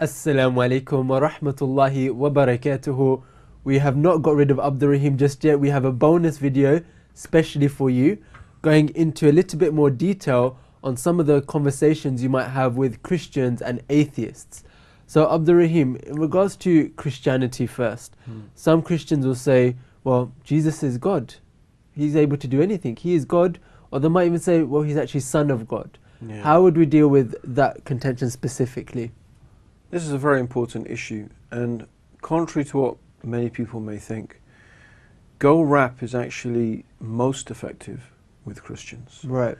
Assalamu alaikum wa rahmatullahi wa barakatuhu. We have not got rid of Abdurraheem just yet. We have a bonus video specially for you, going into a little bit more detail on some of the conversations you might have with Christians and atheists. So Abdurraheem, in regards to Christianity first, some Christians will say, well, Jesus is God. He's able to do anything. He is God. Or they might even say, well, he's actually Son of God. Yeah. How would we deal with that contention specifically? This is a very important issue, and contrary to what many people may think, Go Rap is actually most effective with Christians. Right.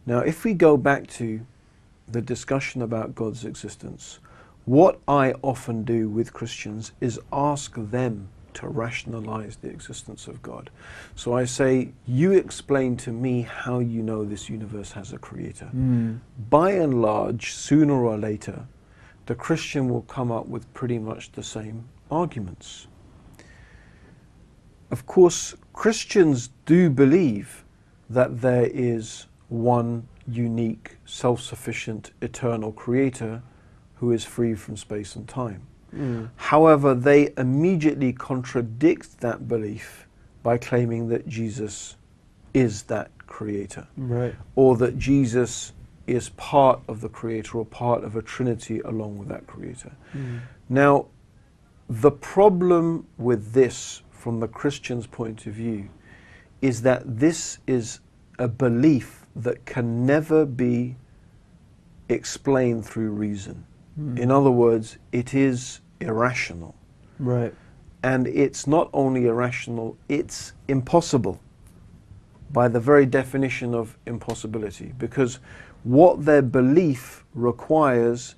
Now, if we go back to the discussion about God's existence, what I often do with Christians is ask them to rationalize the existence of God. So I say, you explain to me how you know this universe has a creator. By and large, sooner or later, the Christian will come up with pretty much the same arguments. Of course, Christians do believe that there is one unique, self-sufficient, eternal creator who is free from space and time. However, they immediately contradict that belief by claiming that Jesus is that creator, Right. or that Jesus is part of the creator or part of a trinity along with that creator. Now, the problem with this from the Christian's point of view is that this is a belief that can never be explained through reason. In other words, it is irrational. Right. And it's not only irrational, it's impossible by the very definition of impossibility, because what their belief requires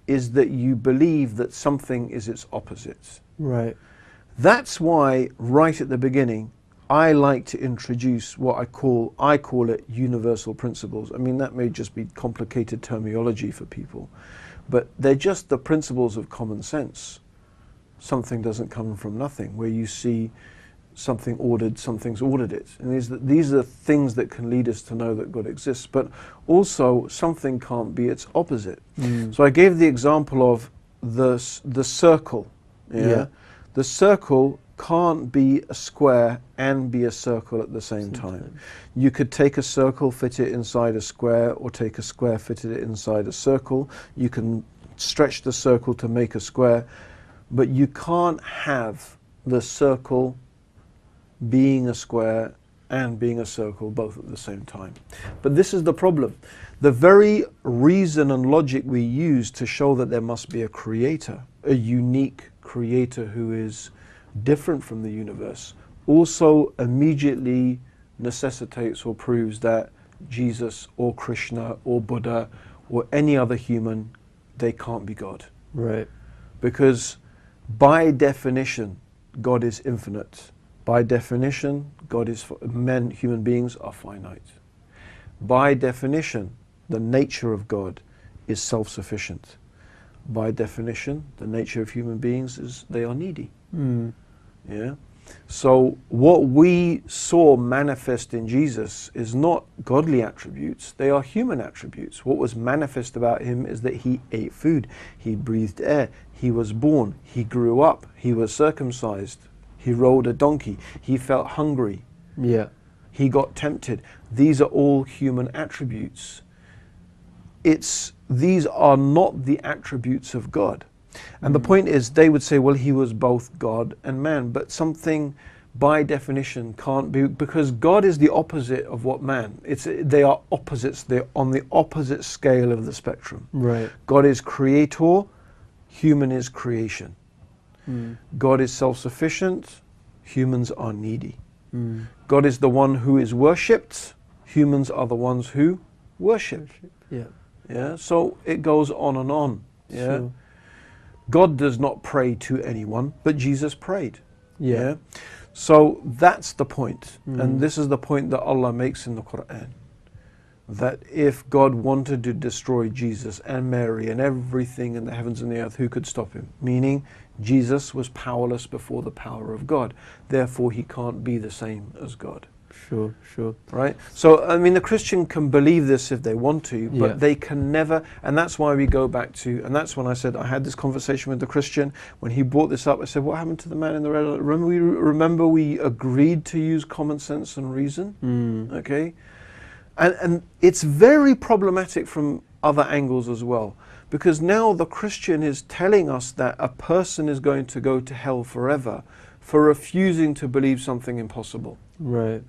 is that you believe that something is its opposite. Right. That's why right at the beginning I like to introduce what I call it universal principles. I mean, that may just be complicated terminology for people, but they're just the principles of common sense. Something doesn't come from nothing. Where you see something ordered, something's ordered it. And these are things that can lead us to know that God exists, but also something can't be its opposite. So I gave the example of the circle. Yeah. The circle can't be a square and be a circle at the same time. You could take a circle, fit it inside a square, or take a square, fit it inside a circle. You can stretch the circle to make a square, but you can't have the circle being a square and being a circle both at the same time. But this is the problem. The very reason and logic we use to show that there must be a creator, a unique creator who is different from the universe, also immediately necessitates or proves that Jesus or Krishna or Buddha or any other human, they can't be God. Right. Because by definition, God is infinite. By definition, human beings are finite. By definition, the nature of God is self-sufficient. By definition, the nature of human beings is they are needy. Yeah. So what we saw manifest in Jesus is not godly attributes, they are human attributes. What was manifest about him is that he ate food, he breathed air, he was born, he grew up, he was circumcised, he rode a donkey, he felt hungry, Yeah. he got tempted. These are all human attributes. These are not the attributes of God. And the point is, they would say, well, he was both God and man, but something by definition can't be, because God is the opposite of what man. They are opposites, they're on the opposite scale of the spectrum. Right. God is creator, human is creation. God is self-sufficient, humans are needy. God is the one who is worshipped, humans are the ones who worship. Yeah. Yeah, so it goes on and on. Yeah. Sure. God does not pray to anyone, but Jesus prayed. Yeah. So that's the point. And this is the point that Allah makes in the Quran. That if God wanted to destroy Jesus and Mary and everything in the heavens and the earth, who could stop him? Meaning, Jesus was powerless before the power of God. Therefore, he can't be the same as God. Sure, sure. Right? So, I mean, the Christian can believe this if they want to, but Yeah. they can never, and that's why we go back to, and that's when I said, I had this conversation with the Christian, when he brought this up, I said, what happened to the man in the red light? Remember we agreed to use common sense and reason? Okay? And it's very problematic from other angles as well, because now the Christian is telling us that a person is going to go to hell forever for refusing to believe something impossible. Right.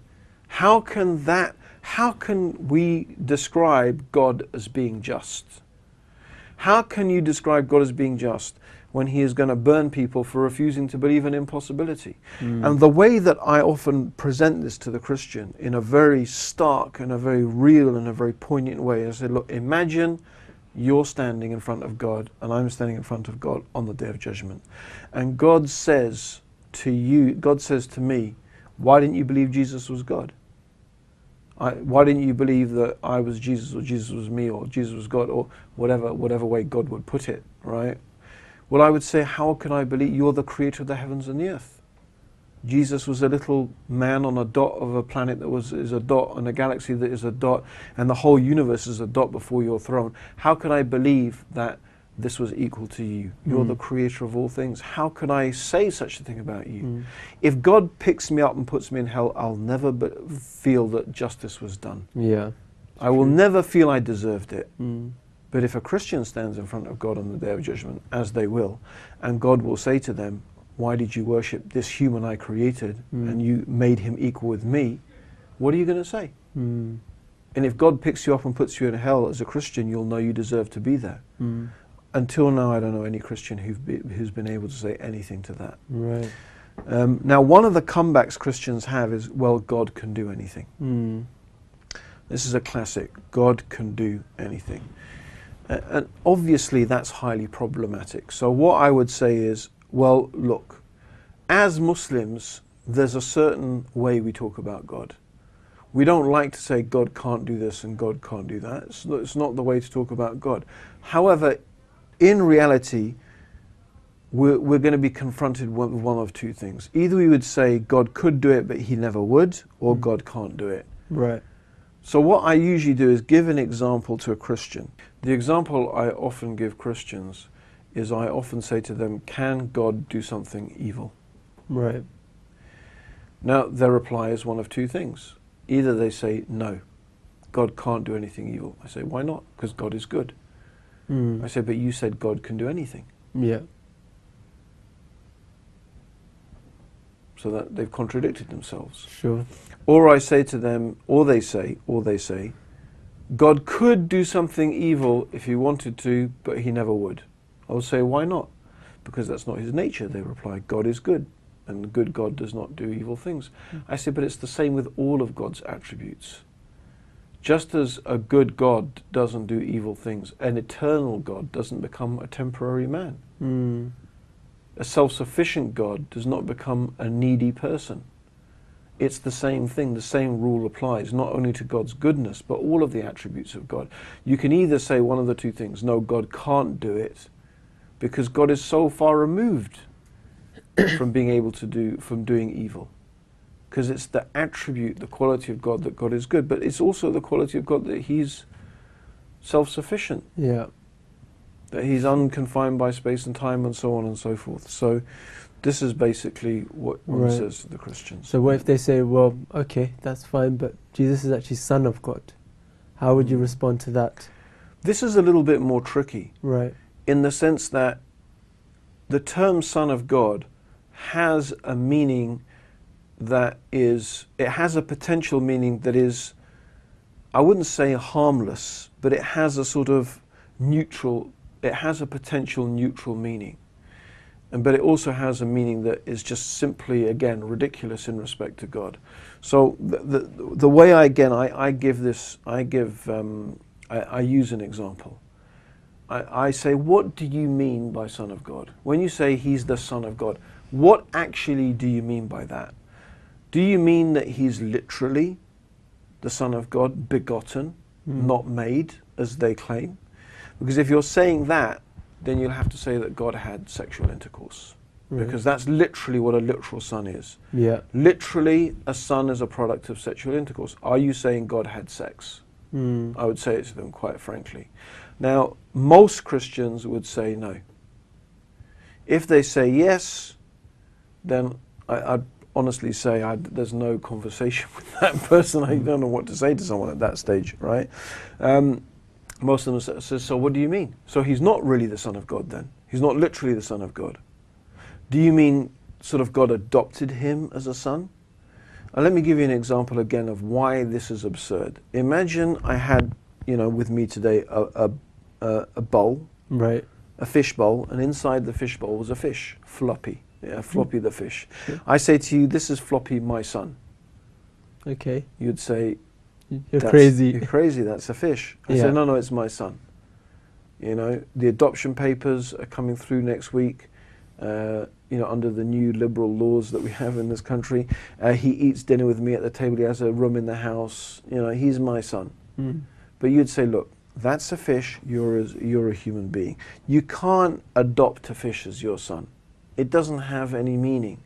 How can we describe God as being just? How can you describe God as being just when he is going to burn people for refusing to believe an impossibility? And the way that I often present this to the Christian in a very stark and a very real and a very poignant way, I say, look, imagine you're standing in front of God and I'm standing in front of God on the day of judgment. And God says to you, God says to me, why didn't you believe Jesus was God? Why didn't you believe that I was Jesus, or Jesus was me, or Jesus was God, or whatever way God would put it, right? Well, I would say, how can I believe you're the creator of the heavens and the earth? Jesus was a little man on a dot of a planet that is a dot, and a galaxy that is a dot, and the whole universe is a dot before your throne. How can I believe that this was equal to you? You're the creator of all things. How can I say such a thing about you? If God picks me up and puts me in hell, I'll never feel that justice was done. Yeah. I will never feel I deserved it. But if a Christian stands in front of God on the day of judgment, as they will, and God will say to them, why did you worship this human I created and you made him equal with me? What are you going to say? And if God picks you up and puts you in hell as a Christian, you'll know you deserve to be there. Until now, I don't know any Christian who's been able to say anything to that. Right. Now, one of the comebacks Christians have is, well, God can do anything. This is a classic. God can do anything. And obviously, that's highly problematic. So what I would say is, well, look, as Muslims, there's a certain way we talk about God. We don't like to say God can't do this and God can't do that. It's not the way to talk about God. However, in reality, we're going to be confronted with one of two things. Either we would say God could do it, but he never would, or God can't do it. Right. So what I usually do is give an example to a Christian. The example I often give Christians is I often say to them, can God do something evil? Right. Now, their reply is one of two things. Either they say, no, God can't do anything evil. I say, why not? Because God is good. I say, but you said God can do anything. Yeah. So that they've contradicted themselves. Sure. Or I say to them, or they say, God could do something evil if he wanted to, but he never would. I'll say, why not? Because that's not his nature. They reply, God is good, and the good God does not do evil things. I say, but it's the same with all of God's attributes. Just as a good God doesn't do evil things, an eternal God doesn't become a temporary man. A self-sufficient God does not become a needy person. It's the same thing. The same rule applies not only to God's goodness, but all of the attributes of God. You can either say one of the two things, no, God can't do it, because God is so far removed from being able to from doing evil. Because it's the attribute, the quality of God, that God is good, but it's also the quality of God that he's self-sufficient. Yeah. That he's unconfined by space and time and so on and so forth. So this is basically what one says to the Christians. So what if they say, well, okay, that's fine, but Jesus is actually Son of God? How would you respond to that? This is a little bit more tricky. Right. In the sense that the term Son of God has a meaning that is, it has a potential meaning that is, I wouldn't say harmless, but it has a sort of neutral, it has a potential neutral meaning. But it also has a meaning that is just simply, again, ridiculous in respect to God. So the way I use an example. I say, what do you mean by Son of God? When you say he's the Son of God, what actually do you mean by that? Do you mean that he's literally the Son of God, begotten, not made, as they claim? Because if you're saying that, then you'll have to say that God had sexual intercourse. because that's literally what a literal son is. Yeah. Literally, a son is a product of sexual intercourse. Are you saying God had sex? I would say it to them, quite frankly. Now, most Christians would say no. If they say yes, then I'd honestly say there's no conversation with that person. I don't know what to say to someone at that stage, right? Most of them say, so what do you mean? So he's not really the Son of God then? He's not literally the Son of God? Do you mean sort of God adopted him as a son? Let me give you an example again of why this is absurd. Imagine I had, with me today a bowl, Right. a fish bowl, and inside the fish bowl was a fish, Floppy. Yeah, Floppy the fish. I say to you, this is Floppy, my son. Okay. You'd say, you're crazy. You're crazy, that's a fish. I say, no, it's my son. The adoption papers are coming through next week, under the new liberal laws that we have in this country. He eats dinner with me at the table, he has a room in the house, he's my son. But you'd say, look, that's a fish, you're a human being. You can't adopt a fish as your son. It doesn't have any meaning.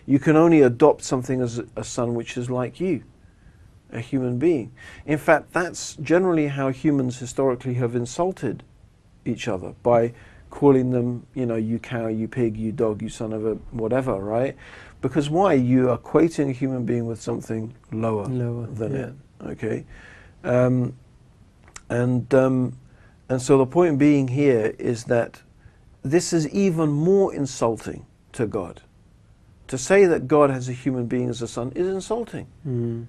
You can only adopt something as a son which is like you, a human being. In fact, that's generally how humans historically have insulted each other, by calling them, you cow, you pig, you dog, you son of a whatever, right? Because why? You are equating a human being with something lower than it, okay? And so the point being here is that this is even more insulting to God. To say that God has a human being as a son is insulting.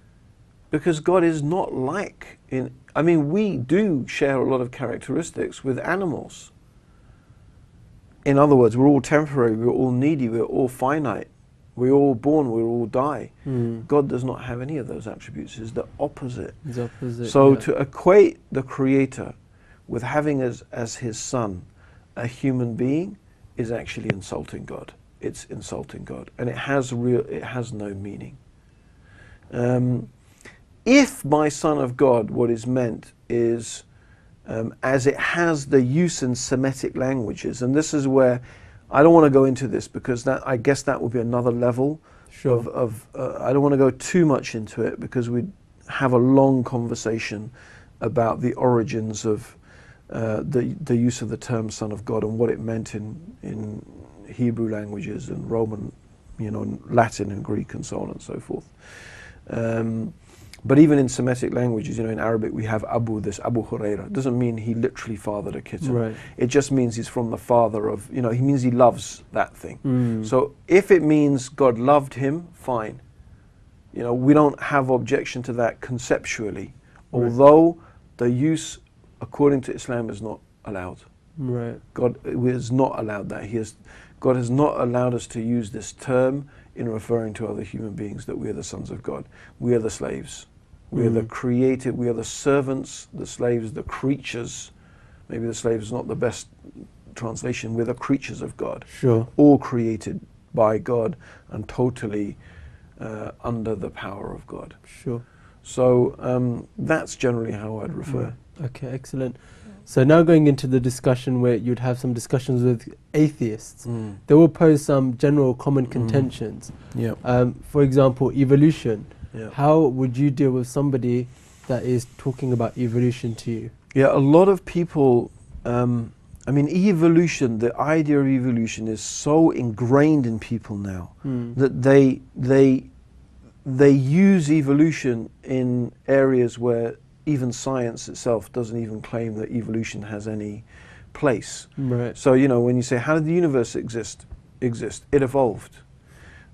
Because God is not like, we do share a lot of characteristics with animals. In other words, we're all temporary, we're all needy, we're all finite. We're all born, we all die. God does not have any of those attributes. It's the opposite. It's opposite. So to equate the Creator with having as his son a human being is actually insulting God. It's insulting God, and it has no meaning. If by Son of God, what is meant is, as it has the use in Semitic languages, and this is where I don't want to go into this because I guess that would be another level of I don't want to go too much into it because we'd have a long conversation about the origins of the use of the term Son of God and what it meant in Hebrew languages and Roman, Latin and Greek and so on and so forth. But even in Semitic languages, in Arabic we have Abu Huraira. It doesn't mean he literally fathered a kitten. Right. It just means he's from the father of, he means he loves that thing. So if it means God loved him, fine. We don't have objection to that conceptually, although the use according to Islam is not allowed. Right. God has not allowed that. God has not allowed us to use this term in referring to other human beings, that we are the sons of God. We are the slaves. We are the created, we are the servants, the slaves, the creatures. Maybe the slave is not the best translation. We're the creatures of God. Sure. All created by God and totally under the power of God. Sure. So that's generally how I'd refer. Okay, excellent. So now going into the discussion where you'd have some discussions with atheists, they will pose some general common contentions. For example, evolution. How would you deal with somebody that is talking about evolution to you? Yeah, a lot of people, evolution, the idea of evolution is so ingrained in people now that they use evolution in areas where even science itself doesn't even claim that evolution has any place. Right. So, when you say, how did the universe exist? It evolved.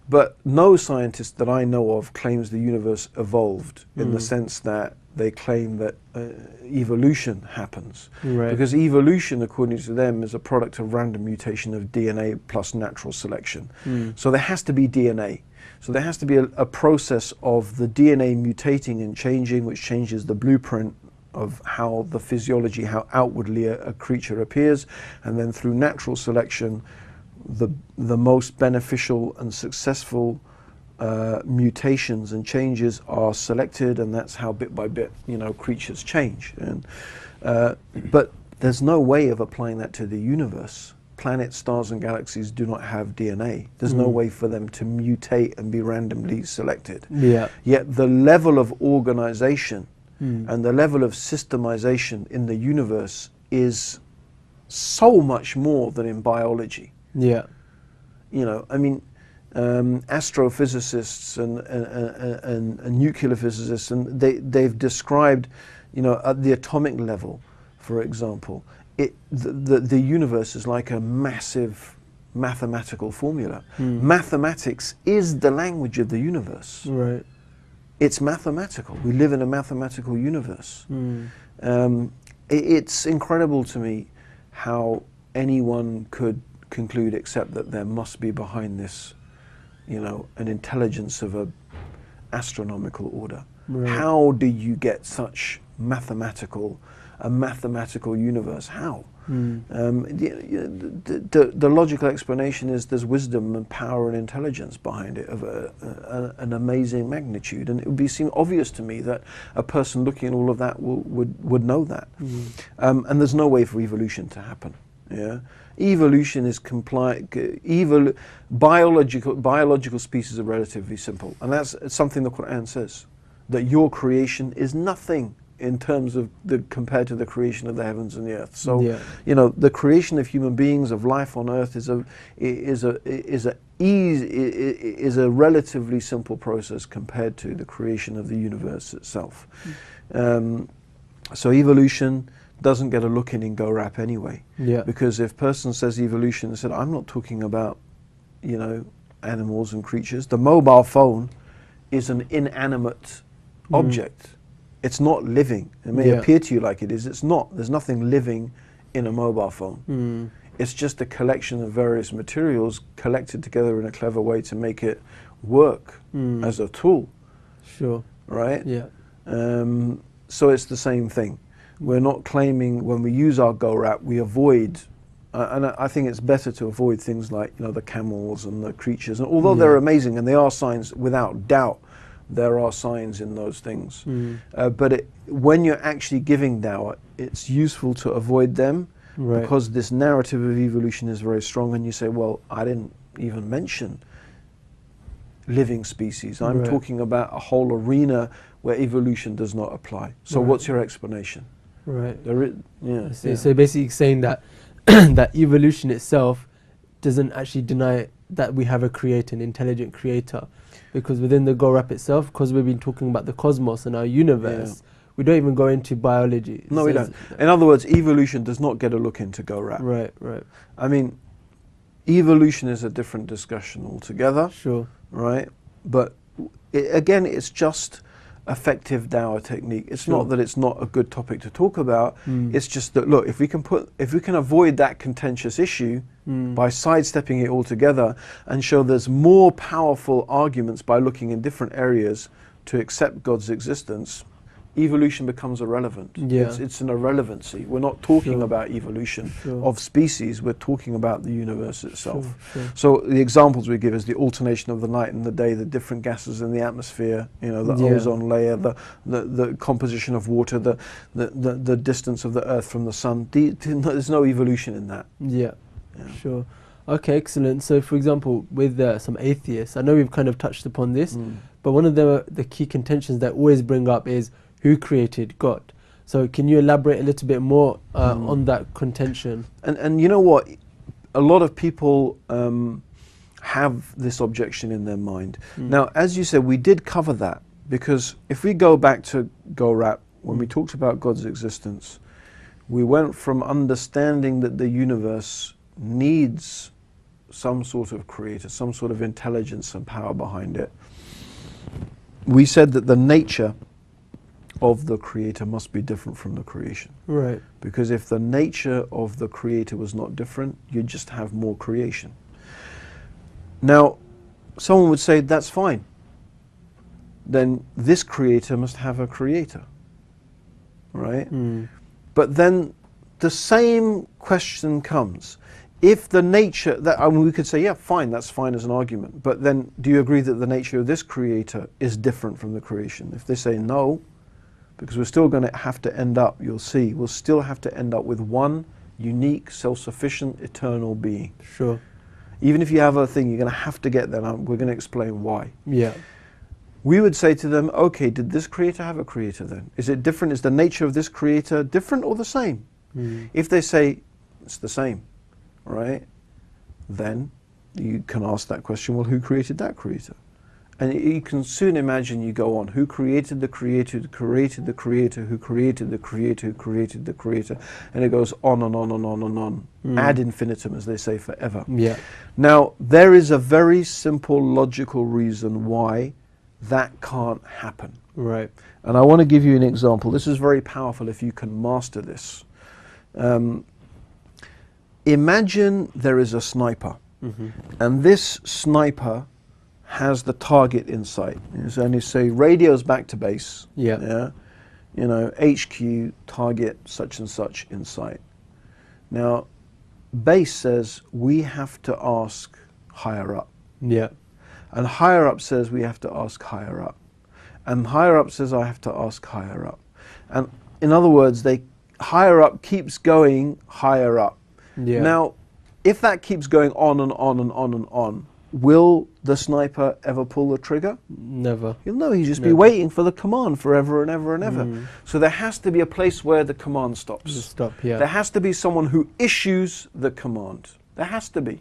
But no scientist that I know of claims the universe evolved in the sense that they claim that evolution happens. Right. Because evolution, according to them, is a product of random mutation of DNA plus natural selection. So there has to be DNA. So there has to be a process of the DNA mutating and changing, which changes the blueprint of how the physiology, how outwardly a creature appears, and then through natural selection, the most beneficial and successful mutations and changes are selected, and that's how bit by bit, creatures change. And but there's no way of applying that to the universe. planets, stars and galaxies do not have DNA. There's no way for them to mutate and be randomly selected. Yeah. Yet the level of organization and the level of systemization in the universe is so much more than in biology. Yeah. You know, I mean, astrophysicists and nuclear physicists, and they've described, you know, at the atomic level, for example, the universe is like a massive mathematical formula. Mathematics is the language of the universe. Right. It's mathematical. We live in a mathematical universe. It's incredible to me how anyone could conclude except that there must be behind this, you know, an intelligence of a astronomical order. Right. How do you get such a mathematical universe? How? The logical explanation is there's wisdom and power and intelligence behind it of an amazing magnitude, and it would seem obvious to me that a person looking at all of that would know that. And there's no way for evolution to happen. Yeah, evolution is biological species are relatively simple, and that's something the Quran says, that your creation is nothing in terms of compared to the creation of the heavens and the earth. So, you know, the creation of human beings, of life on earth, is a relatively simple process compared to the creation of the universe itself. So evolution doesn't get a look in GoRap anyway. Yeah. Because if a person says evolution, they said, I'm not talking about, you know, animals and creatures. The mobile phone is an inanimate object. It's not living. It may appear to you like it is. It's not. There's nothing living in a mobile phone. It's just a collection of various materials collected together in a clever way to make it work as a tool. Sure. Right? Yeah. So it's the same thing. We're not claiming when we use our GoRap, we avoid, and I think it's better to avoid things like, you know, the camels and the creatures. And although they're amazing, and they are signs, without doubt, there are signs in those things. But when you're actually giving dawah, it's useful to avoid them, because this narrative of evolution is very strong, and you say, well, I didn't even mention living species. I'm talking about a whole arena where evolution does not apply. So what's your explanation? Right. So basically saying that that evolution itself doesn't actually deny that we have a creator, an intelligent creator. Because within the GoRap itself, because we've been talking about the cosmos and our universe, we don't even go into biology. No, we don't. In other words, evolution does not get a look into GoRap. Right, right. I mean, evolution is a different discussion altogether. Sure. Right? But again, it's just effective dawah technique. It's not that it's not a good topic to talk about. It's just that, look, if we can avoid that contentious issue by sidestepping it altogether and show there's more powerful arguments by looking in different areas to accept God's existence, evolution becomes irrelevant. It's an irrelevancy. We're not talking about evolution of species, we're talking about the universe itself. So the examples we give is the alternation of the night and the day, the different gases in the atmosphere, you know, the ozone layer, the composition of water, the distance of the earth from the sun. There's no evolution in that. Sure. Okay, excellent. So for example, with some atheists, I know we've kind of touched upon this, but one of the key contentions that always bring up is who created God. So can you elaborate a little bit more on that contention? And you know what? A lot of people have this objection in their mind. Now, as you said, we did cover that, because if we go back to GoRap, when we talked about God's existence, we went from understanding that the universe needs some sort of creator, some sort of intelligence and power behind it. We said that the nature of the creator must be different from the creation. Right. Because if the nature of the creator was not different, you'd just have more creation. Now, someone would say, that's fine. Then this creator must have a creator. Right? But then the same question comes. If the nature, I mean, we could say, yeah, fine, that's fine as an argument. But then do you agree that the nature of this creator is different from the creation? If they say no, because we're still going to have to end up, you'll see, we'll still have to end up with one unique, self-sufficient, eternal being. Sure. Even if you have a thing, you're going to have to get that. We're going to explain why. Yeah. We would say to them, okay, did this creator have a creator then? Is it different? Is the nature of this creator different or the same? If they say it's the same, right, then you can ask that question, well, who created that creator? And you can soon imagine you go on, who created the creator, who created the creator, who created the creator, who created the creator, and it goes on and on and on and on, ad infinitum, as they say, forever. Yeah. Now, there is a very simple logical reason why that can't happen. Right. And I want to give you an example. This is very powerful if you can master this. Imagine there is a sniper, and this sniper has the target in sight. So only say radios back to base. Yeah. You know, HQ target such and such in sight. Now, base says we have to ask higher up. Yeah. And higher up says we have to ask higher up. And higher up says I have to ask higher up. And in other words, higher up keeps going higher up. Yeah. Now, if that keeps going on and on and on and on, will the sniper ever pull the trigger? Never. He'll know, he'll just be waiting for the command forever and ever and ever. So there has to be a place where the command stops. Just stop, yeah. There has to be someone who issues the command. There has to be.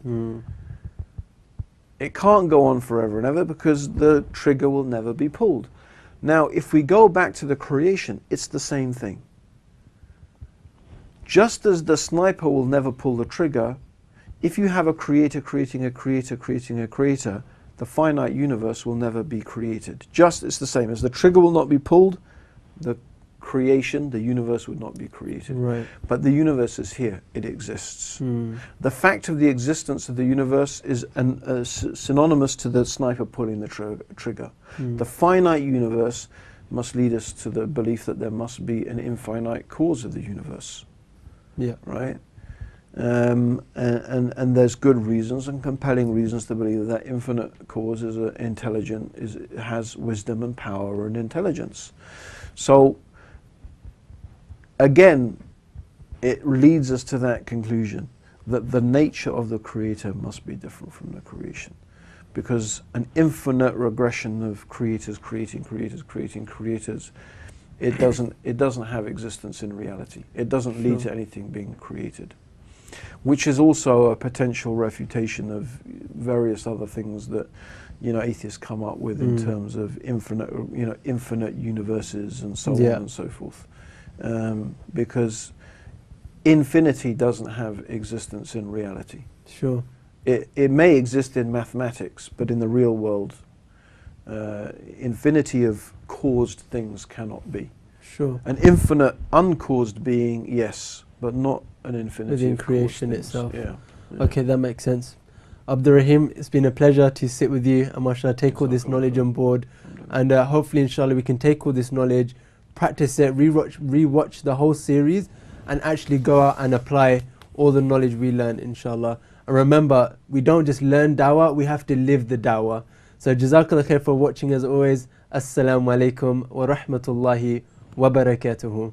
It can't go on forever and ever because the trigger will never be pulled. Now, if we go back to the creation, it's the same thing. Just as the sniper will never pull the trigger, if you have a creator creating a creator creating a creator, the finite universe will never be created. Just it's the same as the trigger will not be pulled, the creation, the universe would not be created. Right. But the universe is here, it exists. The fact of the existence of the universe is synonymous to the sniper pulling the trigger. The finite universe must lead us to the belief that there must be an infinite cause of the universe. Yeah. Right? And there's good reasons and compelling reasons to believe that infinite cause is intelligent, has wisdom and power and intelligence. So again, it leads us to that conclusion that the nature of the creator must be different from the creation, because an infinite regression of creators creating creators creating creators, it doesn't have existence in reality. It doesn't lead to anything being created. Which is also a potential refutation of various other things that, you know, atheists come up with in terms of infinite universes and so on and so forth, because infinity doesn't have existence in reality. Sure. It may exist in mathematics, but in the real world, infinity of caused things cannot be. Sure. An infinite uncaused being, yes, but not an infinity within of creation caused things. itself. Yeah. Okay, that makes sense. Abdurraheem, it's been a pleasure to sit with you and mashallah take all this knowledge on board, and hopefully inshallah we can take all this knowledge, practice it, rewatch the whole series and actually go out and apply all the knowledge we learn, inshallah. And remember, we don't just learn dawah, we have to live the dawah. So jazakallah khair for watching as always. Assalamu alaikum wa rahmatullahi wa barakatuhu.